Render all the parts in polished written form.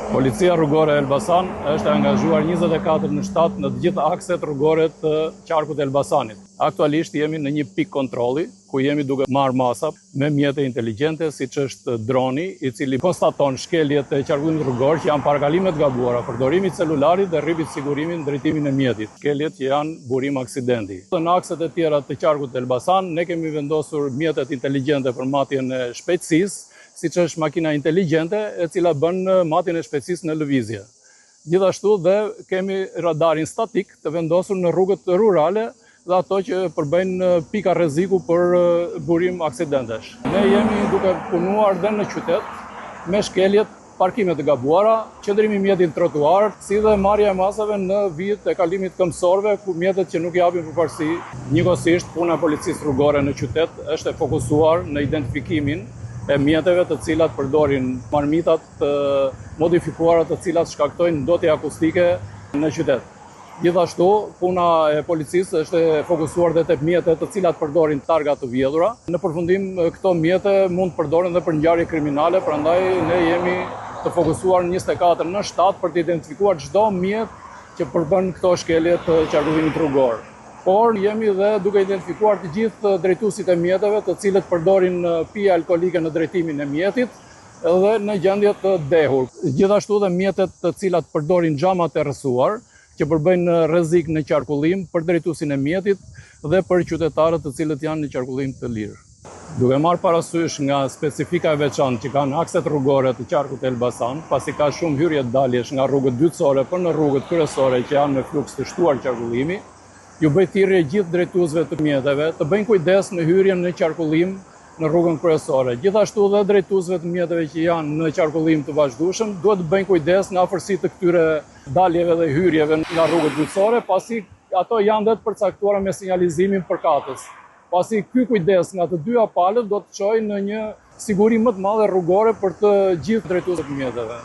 Policia rrugore e Elbasan është angazhuar 24 në 7 në të gjitha akset rrugore të qarkut e Elbasanit. Aktualisht jemi në një pikë kontrolli, ku jemi duke marrë masa me mjete inteligjente, siç është droni, i cili konstaton shkeljet e qarkullimit rrugor që janë parkalime të gabuara, përdorimi i celularit dhe rripi sigurimin drejtimin e mjetit. Shkeljet që janë burim aksidenti. Në akset e tjera të qarkut të Elbasan, ne kemi vendosur mjetet inteligjente për matjen e shpejtësisë, siç është makina inteligjente e cila bën matjen e shpejtësisë në lëvizje. Gjithashtu dhe kemi radarin statik të vendosur në rrugët rurale dhe ato që përbëjnë pika rreziku për burim aksidentesh. Ne jemi duke punuar dhe në qytet me shkeljet, parkimet të gabuara, qëndrimi mjetit trotuar, si dhe marrja e masave në vijët e kalimit këmbësorëve, ku mjetet që nuk japin përparësi. Njëkohësisht, puna e policisë rrugore në qytet është e fokusuar në identifikimin e mjeteve të cilat përdorin marmitat të modifikuara të cilat shkaktojnë ndotje akustike në qytet. Gjithashtu, puna e policisë është e fokusuar dhe tek mjete të cilat përdorin targa të vjedhura. Në përfundim, këto mjete mund të përdoren dhe për ngjarje kriminale, prandaj ne jemi të fokusuar 24 në 7 për të identifikuar çdo mjet që përbën këto shkelje të qarkullimit rrugor. Por jemi dhe duke identifikuar të gjithë drejtuesit e mjeteve të cilët përdorin pije alkolike në drejtimin e mjetit dhe në gjendje të dehur. Gjithashtu dhe mjetet të cilat përdorin xhamat e rrësuar, që përbëjnë rrezik në qarkullim për drejtuesin e mjetit dhe për qytetarët të cilët janë në qarkullim të lirë. Duke marrë parasysh nga specifika e veçantë që kanë akset rrugore të qarkut e Elbasan, pasi ka shumë hyrje daljesh nga rrugët dytësore për në rrugët kryesore që janë në fluks të shtuar qarkullimi, ju bëj thirrje gjithë drejtuesve të mjeteve të bëjnë kujdes në hyrjen në qarkullim në rrugën kryesore. Gjithashtu dhe drejtuesve të mjeteve që janë në qarkullim të vazhdueshëm duhet të bëjnë kujdes në afërsitë të këtyre daljeve dhe hyrjeve nga rrugët dytësore, pasi ato janë dhe të përcaktuara me sinjalizimin përkatës. Pasi ky kujdes nga të dyja palët do të çojë në një siguri më të madhe rrugore për të gjithë drejtuesve të mjeteve.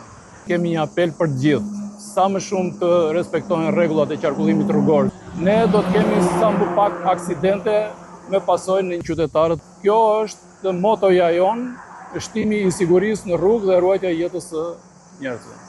Kemi një apel për të gjithë, sa më shumë të respektojnë rregullat e qarkullimit rrugor. Ne do të kemi sa më pak aksidente me pasojë në qytetarët. Kjo është motoja jonë, shtimi i sigurisë në rrugë dhe ruajtja e jetës së njerëzve.